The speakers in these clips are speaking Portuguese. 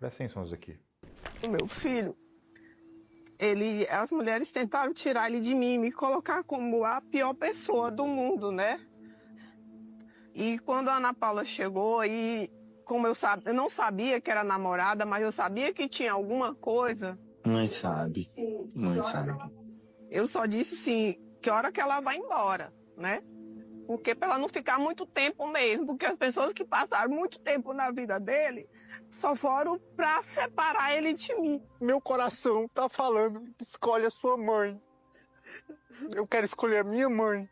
Presta atenção nisso aqui. O meu filho, as mulheres tentaram tirar ele de mim, me colocar como a pior pessoa do mundo, né? E quando a Ana Paula chegou, como eu não sabia que era namorada, mas eu sabia que tinha alguma coisa. Mãe sabe, mãe sabe. Eu só disse assim, que hora que ela vai embora, né? Porque para ela não ficar muito tempo mesmo, porque as pessoas que passaram muito tempo na vida dele só foram para separar ele de mim. Meu coração tá falando, escolhe a sua mãe. Eu quero escolher a minha mãe.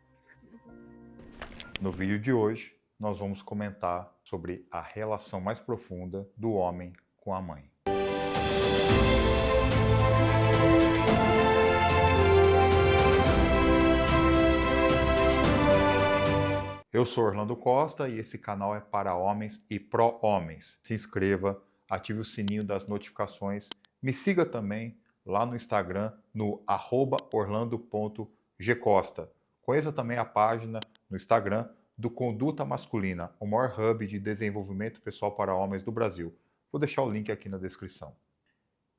No vídeo de hoje, nós vamos comentar sobre a relação mais profunda do homem com a mãe. Eu sou Orlando Costa e esse canal é para homens e pró-homens. Se inscreva, ative o sininho das notificações, me siga também lá no Instagram no @orlando.gcosta. Conheça também a página no Instagram do Conduta Masculina, o maior hub de desenvolvimento pessoal para homens do Brasil. Vou deixar o link aqui na descrição.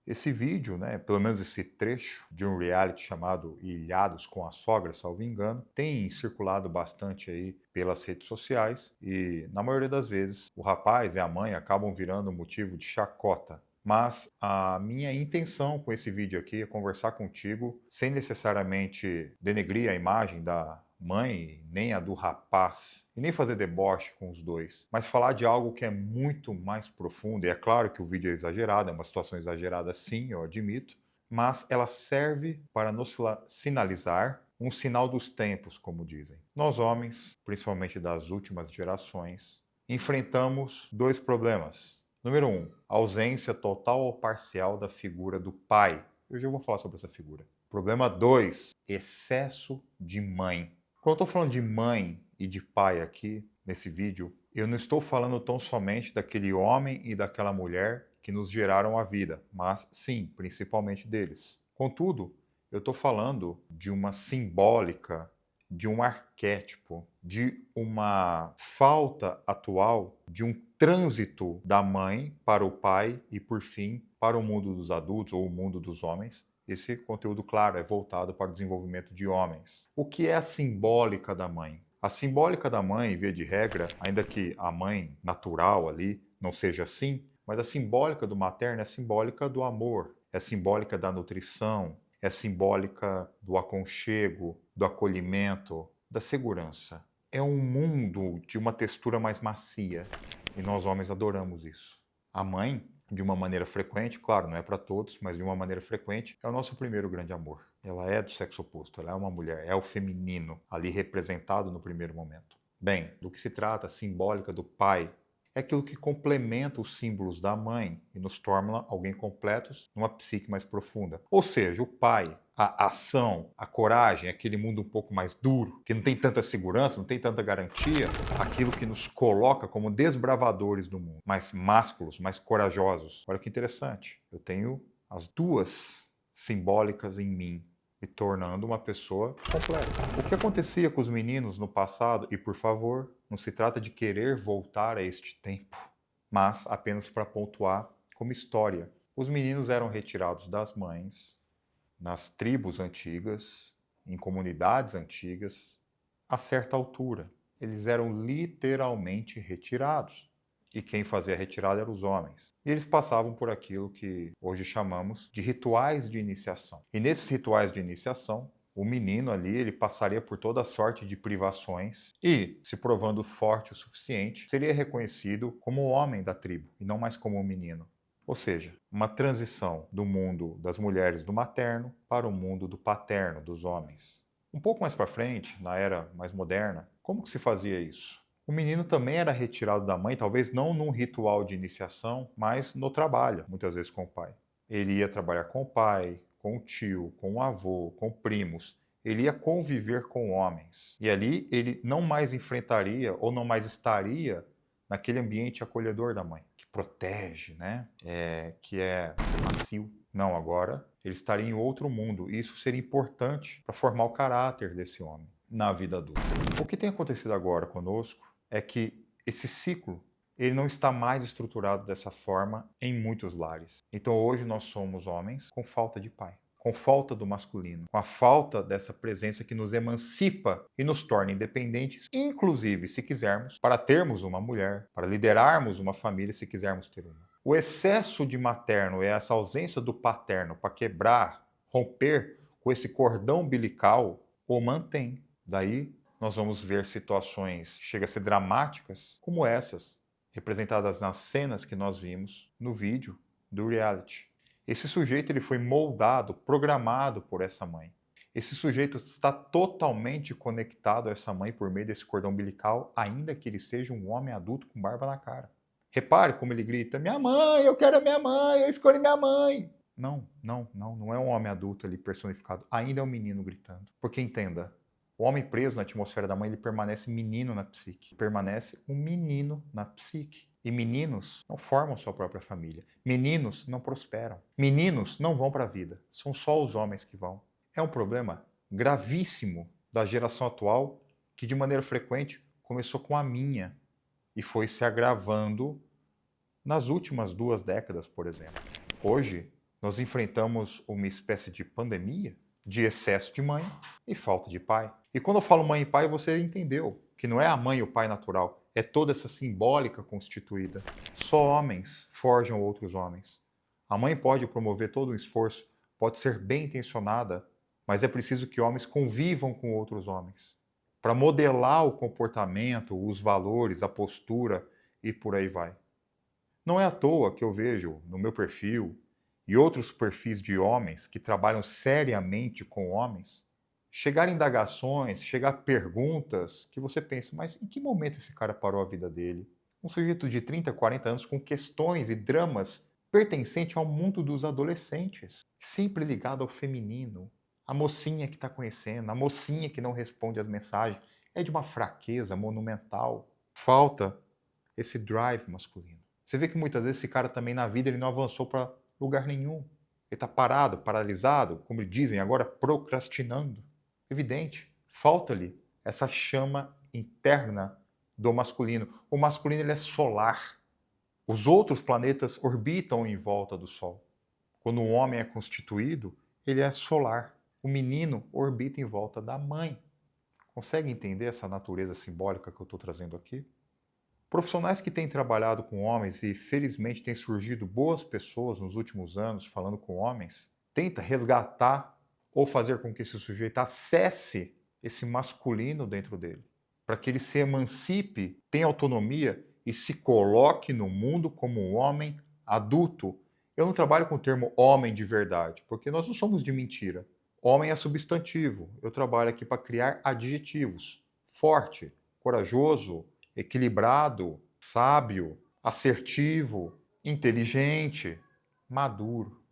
Esse vídeo, pelo menos esse trecho de um reality chamado Ilhados com a Sogra, salvo engano, tem circulado bastante aí pelas redes sociais e, na maioria das vezes, o rapaz e a mãe acabam virando motivo de chacota. Mas a minha intenção com esse vídeo aqui é conversar contigo sem necessariamente denegrir a imagem da mãe, nem a do rapaz, e nem fazer deboche com os dois, mas falar de algo que é muito mais profundo. E é claro que o vídeo é exagerado, é uma situação exagerada sim, eu admito, mas ela serve para nos sinalizar um sinal dos tempos, como dizem. Nós homens, principalmente das últimas gerações, enfrentamos dois problemas. Número 1, ausência total ou parcial da figura do pai. Eu já vou falar sobre essa figura. Problema 2, excesso de mãe. Quando eu estou falando de mãe e de pai aqui, nesse vídeo, eu não estou falando tão somente daquele homem e daquela mulher que nos geraram a vida, mas sim, principalmente deles. Contudo, eu estou falando de uma simbólica, de um arquétipo, de uma falta atual, de um trânsito da mãe para o pai e, por fim, para o mundo dos adultos ou o mundo dos homens. Esse conteúdo, claro, é voltado para o desenvolvimento de homens. O que é a simbólica da mãe? A simbólica da mãe, via de regra, ainda que a mãe natural ali não seja assim, mas a simbólica do materno é simbólica do amor, é simbólica da nutrição, é simbólica do aconchego, do acolhimento, da segurança. É um mundo de uma textura mais macia e nós homens adoramos isso. A mãe, de uma maneira frequente, claro, não é para todos, mas de uma maneira frequente, é o nosso primeiro grande amor. Ela é do sexo oposto, ela é uma mulher, é o feminino ali representado no primeiro momento. Bem, do que se trata a simbólica do pai é aquilo que complementa os símbolos da mãe e nos torna alguém completos numa psique mais profunda. Ou seja, o pai, a ação, a coragem, aquele mundo um pouco mais duro, que não tem tanta segurança, não tem tanta garantia, aquilo que nos coloca como desbravadores do mundo, mais másculos, mais corajosos. Olha que interessante, eu tenho as duas simbólicas em mim, me tornando uma pessoa completa. O que acontecia com os meninos no passado, e por favor, não se trata de querer voltar a este tempo, mas apenas para pontuar como história. Os meninos eram retirados das mães, nas tribos antigas, em comunidades antigas, a certa altura. Eles eram literalmente retirados. E quem fazia a retirada eram os homens. E eles passavam por aquilo que hoje chamamos de rituais de iniciação. E nesses rituais de iniciação, o menino ali, ele passaria por toda sorte de privações e, se provando forte o suficiente, seria reconhecido como o homem da tribo e não mais como um menino. Ou seja, uma transição do mundo das mulheres do materno para o mundo do paterno, dos homens. Um pouco mais para frente, na era mais moderna, como que se fazia isso? O menino também era retirado da mãe, talvez não num ritual de iniciação, mas no trabalho, muitas vezes com o pai. Ele ia trabalhar com o pai, com o tio, com o avô, com primos. Ele ia conviver com homens. E ali ele não mais enfrentaria ou não mais estaria naquele ambiente acolhedor da mãe, que protege, que é macio. Não, agora ele estaria em outro mundo. E isso seria importante para formar o caráter desse homem na vida adulta. O que tem acontecido agora conosco é que esse ciclo ele não está mais estruturado dessa forma em muitos lares. Então hoje nós somos homens com falta de pai, com falta do masculino, com a falta dessa presença que nos emancipa e nos torna independentes, inclusive, se quisermos, para termos uma mulher, para liderarmos uma família, se quisermos ter uma. O excesso de materno e essa ausência do paterno para quebrar, romper com esse cordão umbilical, o mantém. Daí nós vamos ver situações que chegam a ser dramáticas, como essas, representadas nas cenas que nós vimos no vídeo do reality. Esse sujeito ele foi moldado, programado por essa mãe. Esse sujeito está totalmente conectado a essa mãe por meio desse cordão umbilical, ainda que ele seja um homem adulto com barba na cara. Repare como ele grita: minha mãe, eu quero a minha mãe, eu escolhi minha mãe. Não é um homem adulto ali personificado, ainda é um menino gritando. Porque entenda, o homem preso na atmosfera da mãe, ele permanece menino na psique. Permanece um menino na psique. E meninos não formam sua própria família. Meninos não prosperam. Meninos não vão para a vida. São só os homens que vão. É um problema gravíssimo da geração atual, que de maneira frequente começou com a minha e foi se agravando nas últimas 2 décadas, por exemplo. Hoje, nós enfrentamos uma espécie de pandemia de excesso de mãe e falta de pai. E quando eu falo mãe e pai, você entendeu que não é a mãe e o pai natural, é toda essa simbólica constituída. Só homens forjam outros homens. A mãe pode promover todo o esforço, pode ser bem intencionada, mas é preciso que homens convivam com outros homens para modelar o comportamento, os valores, a postura e por aí vai. Não é à toa que eu vejo no meu perfil e outros perfis de homens que trabalham seriamente com homens, chegar indagações, chegar perguntas que você pensa, mas em que momento esse cara parou a vida dele? Um sujeito de 30, 40 anos com questões e dramas pertencente ao mundo dos adolescentes, sempre ligado ao feminino. A mocinha que está conhecendo, a mocinha que não responde às mensagens, é de uma fraqueza monumental. Falta esse drive masculino. Você vê que muitas vezes esse cara também na vida ele não avançou para lugar nenhum. Ele está parado, paralisado, como dizem agora, procrastinando. Evidente, falta-lhe essa chama interna do masculino. O masculino ele é solar. Os outros planetas orbitam em volta do Sol. Quando um homem é constituído, ele é solar. O menino orbita em volta da mãe. Consegue entender essa natureza simbólica que eu estou trazendo aqui? Profissionais que têm trabalhado com homens e felizmente têm surgido boas pessoas nos últimos anos falando com homens, tenta resgatar ou fazer com que esse sujeito acesse esse masculino dentro dele, para que ele se emancipe, tenha autonomia e se coloque no mundo como um homem adulto. Eu não trabalho com o termo homem de verdade, porque nós não somos de mentira. Homem é substantivo. Eu trabalho aqui para criar adjetivos. Forte, corajoso, equilibrado, sábio, assertivo, inteligente, maduro.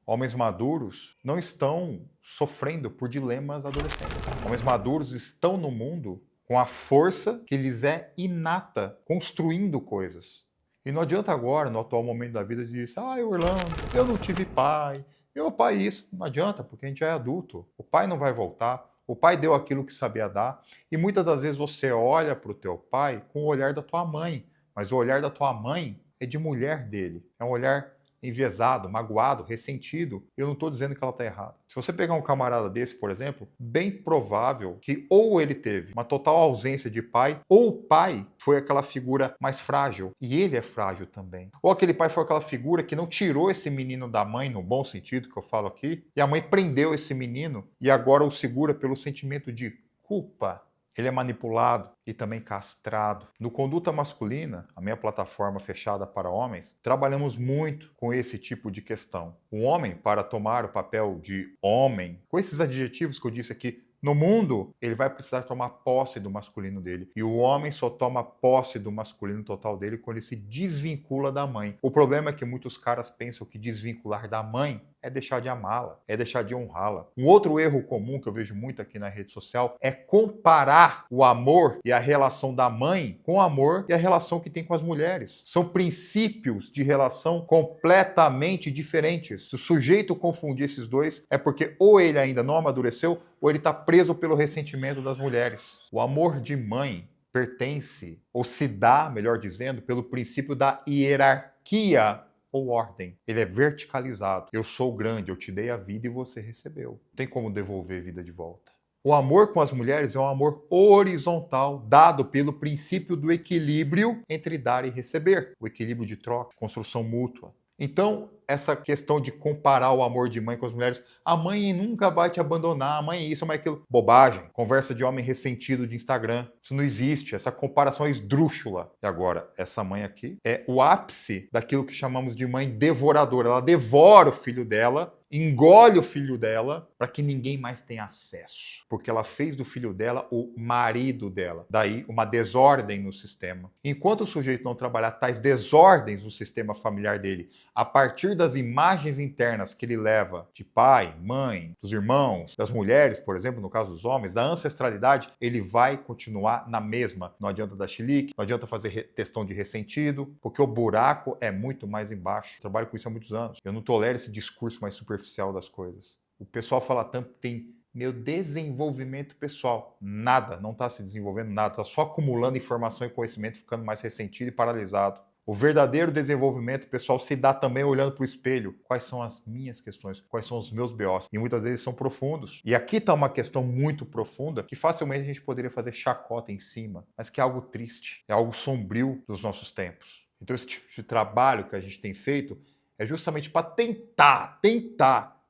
Homens maduros não estão sofrendo por dilemas adolescentes. Homens maduros estão no mundo com a força que lhes é inata, construindo coisas. E não adianta agora, no atual momento da vida, dizer: Orlando, eu não tive pai, meu pai isso. Não adianta, porque a gente já é adulto. O pai não vai voltar. O pai deu aquilo que sabia dar. E muitas das vezes você olha para o teu pai com o olhar da tua mãe. Mas o olhar da tua mãe é de mulher dele. É um olhar enviesado, magoado, ressentido. Eu não estou dizendo que ela está errada. Se você pegar um camarada desse, por exemplo, bem provável que ou ele teve uma total ausência de pai, ou o pai foi aquela figura mais frágil, e ele é frágil também. Ou aquele pai foi aquela figura que não tirou esse menino da mãe, no bom sentido que eu falo aqui, e a mãe prendeu esse menino e agora o segura pelo sentimento de culpa. Ele é manipulado e também castrado. No Conduta Masculina, a minha plataforma fechada para homens, trabalhamos muito com esse tipo de questão. O homem, para tomar o papel de homem, com esses adjetivos que eu disse aqui, no mundo, ele vai precisar tomar posse do masculino dele. E o homem só toma posse do masculino total dele quando ele se desvincula da mãe. O problema é que muitos caras pensam que desvincular da mãe é deixar de amá-la, é deixar de honrá-la. Um outro erro comum que eu vejo muito aqui na rede social é comparar o amor e a relação da mãe com o amor e a relação que tem com as mulheres. São princípios de relação completamente diferentes. Se o sujeito confundir esses dois, é porque ou ele ainda não amadureceu ou ele está preso pelo ressentimento das mulheres. O amor de mãe pertence, ou se dá, melhor dizendo, pelo princípio da hierarquia ou ordem. Ele é verticalizado. Eu sou grande, eu te dei a vida e você recebeu. Não tem como devolver vida de volta. O amor com as mulheres é um amor horizontal, dado pelo princípio do equilíbrio entre dar e receber. O equilíbrio de troca, construção mútua. Então, essa questão de comparar o amor de mãe com as mulheres, a mãe nunca vai te abandonar, a mãe é isso, a mãe é aquilo. Bobagem, conversa de homem ressentido de Instagram. Isso não existe, essa comparação é esdrúxula. E agora, essa mãe aqui é o ápice daquilo que chamamos de mãe devoradora. Ela devora o filho dela, engole o filho dela para que ninguém mais tenha acesso. Porque ela fez do filho dela o marido dela. Daí, uma desordem no sistema. Enquanto o sujeito não trabalhar tais desordens no sistema familiar dele, a partir das imagens internas que ele leva de pai, mãe, dos irmãos, das mulheres, por exemplo, no caso dos homens, da ancestralidade, ele vai continuar na mesma. Não adianta dar chilique, não adianta fazer questão de ressentido, porque o buraco é muito mais embaixo. Eu trabalho com isso há muitos anos. Eu não tolero esse discurso mais superficial das coisas. O pessoal fala tanto que tem meu desenvolvimento pessoal. Nada, não está se desenvolvendo nada, está só acumulando informação e conhecimento, ficando mais ressentido e paralisado. O verdadeiro desenvolvimento pessoal se dá também olhando para o espelho. Quais são as minhas questões? Quais são os meus BOs? E muitas vezes são profundos. E aqui está uma questão muito profunda que facilmente a gente poderia fazer chacota em cima, mas que é algo triste, é algo sombrio dos nossos tempos. Então esse tipo de trabalho que a gente tem feito é justamente para tentar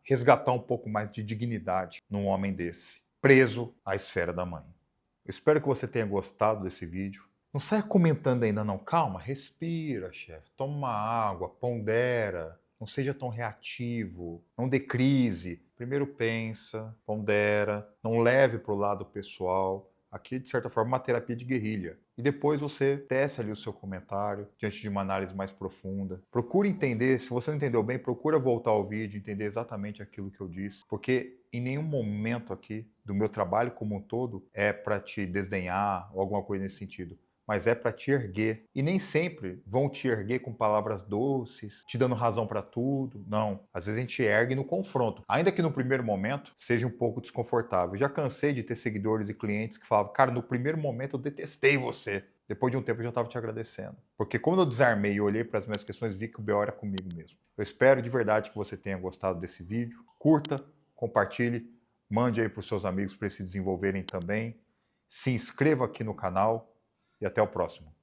resgatar um pouco mais de dignidade num homem desse, preso à esfera da mãe. Eu espero que você tenha gostado desse vídeo. Não saia comentando ainda não. Calma, respira, chefe. Toma uma água, pondera. Não seja tão reativo. Não dê crise. Primeiro pensa, pondera. Não leve para o lado pessoal. Aqui, de certa forma, uma terapia de guerrilha. E depois você tece ali o seu comentário diante de uma análise mais profunda. Procure entender, se você não entendeu bem, procura voltar ao vídeo e entender exatamente aquilo que eu disse. Porque em nenhum momento aqui do meu trabalho como um todo é para te desdenhar ou alguma coisa nesse sentido. Mas é para te erguer. E nem sempre vão te erguer com palavras doces, te dando razão para tudo. Não. Às vezes a gente ergue no confronto. Ainda que no primeiro momento seja um pouco desconfortável. Já cansei de ter seguidores e clientes que falavam, cara, no primeiro momento eu detestei você. Depois de um tempo eu já estava te agradecendo. Porque quando eu desarmei e olhei para as minhas questões, vi que o BO era comigo mesmo. Eu espero de verdade que você tenha gostado desse vídeo. Curta, compartilhe, mande aí para os seus amigos para eles se desenvolverem também. Se inscreva aqui no canal. E até o próximo.